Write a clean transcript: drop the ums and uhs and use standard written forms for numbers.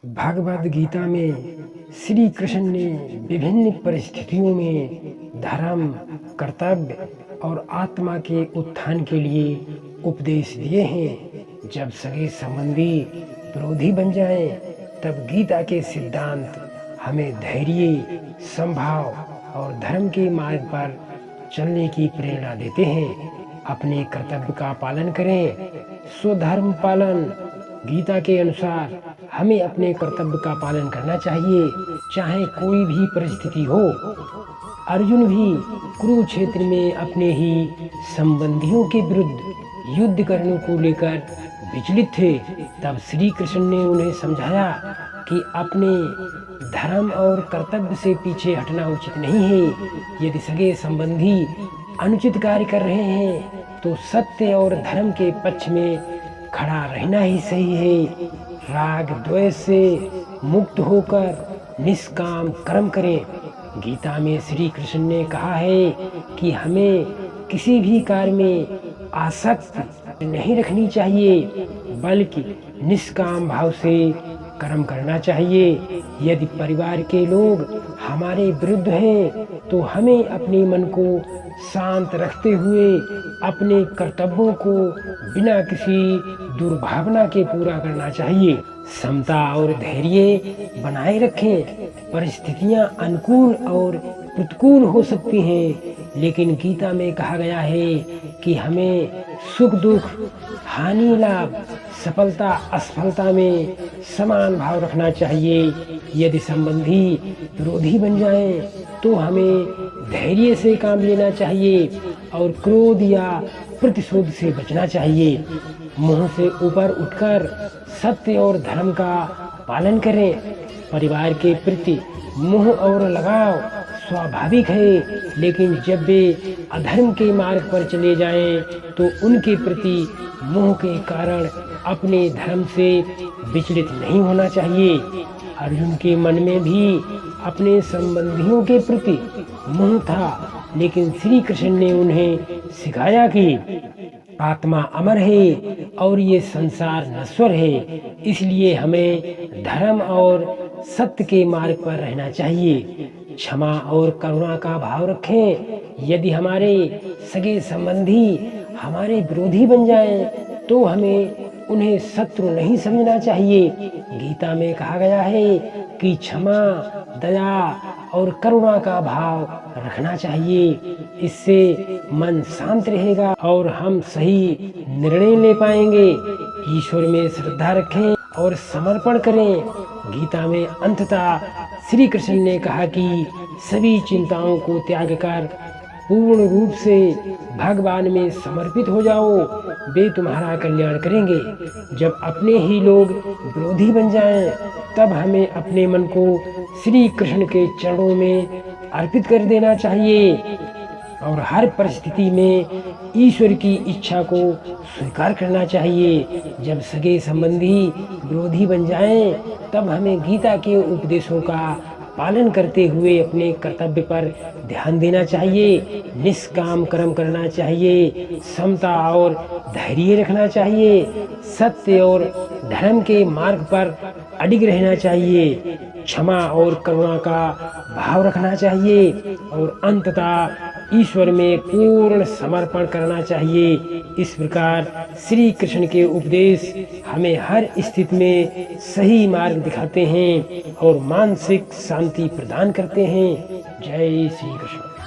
भगवद गीता में श्री कृष्ण ने विभिन्न परिस्थितियों में धर्म, कर्तव्य और आत्मा के उत्थान के लिए उपदेश दिए हैं। जब सगे संबंधी विरोधी बन जाएं, तब गीता के सिद्धांत हमें धैर्य, संभाव और धर्म के मार्ग पर चलने की प्रेरणा देते हैं। अपने कर्तव्य का पालन करें, स्वधर्म पालन। गीता के अनुसार हमें अपने कर्तव्य का पालन करना चाहिए, चाहे कोई भी परिस्थिति हो। अर्जुन भी कुरुक्षेत्र में अपने ही संबंधियों के विरुद्ध युद्ध करने को लेकर विचलित थे। तब श्री कृष्ण ने उन्हें समझाया कि अपने धर्म और कर्तव्य से पीछे हटना उचित नहीं है। यदि सगे संबंधी अनुचित कार्य कर रहे हैं, तो सत्य और धर्म के पक्ष में खड़ा रहना ही सही है। राग द्वेष से मुक्त होकर निष्काम कर्म करें। गीता में श्री कृष्ण ने कहा है कि हमें किसी भी कार्य में आसक्ति नहीं रखनी चाहिए, बल्कि निष्काम भाव से कर्म करना चाहिए। यदि परिवार के लोग हमारे विरुद्ध हैं, तो हमें अपने मन को शांत रखते हुए अपने कर्तव्यों को बिना किसी दुर्भावना के पूरा करना चाहिए। समता और धैर्य बनाए रखें। परिस्थितियां अनुकूल और प्रतिकूल हो सकती हैं, लेकिन गीता में कहा गया है कि हमें सुख दुख, हानि लाभ, सफलता असफलता में समान भाव रखना चाहिए। यदि संबंधी विरोधी बन जाएं, तो हमें धैर्य से काम लेना चाहिए और क्रोध या प्रतिशोध से बचना चाहिए। मुंह से ऊपर उठकर सत्य और धर्म का पालन करें। परिवार के प्रति मोह और लगाव स्वाभाविक है, लेकिन जब वे अधर्म के मार्ग पर चले जाएं, तो उनके प्रति मोह के कारण अपने धर्म से विचलित नहीं होना चाहिए। अर्जुन के मन में भी अपने संबंधियों के प्रति मोह था, लेकिन श्री कृष्ण ने उन्हें सिखाया कि आत्मा अमर है और ये संसार नश्वर है, इसलिए हमें धर्म और सत्य के मार्ग पर रहना चाहिए। क्षमा और करुणा का भाव रखें। यदि हमारे सगे संबंधी हमारे विरोधी बन जाएं, तो हमें उन्हें शत्रु नहीं समझना चाहिए। गीता में कहा गया है कि क्षमा, दया और करुणा का भाव रखना चाहिए। इससे मन शांत रहेगा और हम सही निर्णय ले पाएंगे। ईश्वर में श्रद्धा रखें और समर्पण करें। गीता में अंततः श्री कृष्ण ने कहा कि सभी चिंताओं को त्याग कर पूर्ण रूप से भगवान में समर्पित हो जाओ, वे तुम्हारा कल्याण करेंगे। जब अपने ही लोग विरोधी बन जाएं, तब हमें अपने मन को श्री कृष्ण के चरणों में अर्पित कर देना चाहिए और हर परिस्थिति में ईश्वर की इच्छा को स्वीकार करना चाहिए। जब सगे संबंधी विरोधी बन जाएं, तब हमें गीता के उपदेशों का पालन करते हुए अपने कर्तव्य पर ध्यान देना चाहिए। निष्काम कर्म करना चाहिए। समता और धैर्य रखना चाहिए। सत्य और धर्म के मार्ग पर अडिग रहना चाहिए। क्षमा और करुणा का भाव रखना चाहिए और अंततः ईश्वर में पूर्ण समर्पण करना चाहिए। इस प्रकार श्री कृष्ण के उपदेश हमें हर स्थिति में सही मार्ग दिखाते हैं और मानसिक शांति प्रदान करते हैं। जय श्री कृष्ण।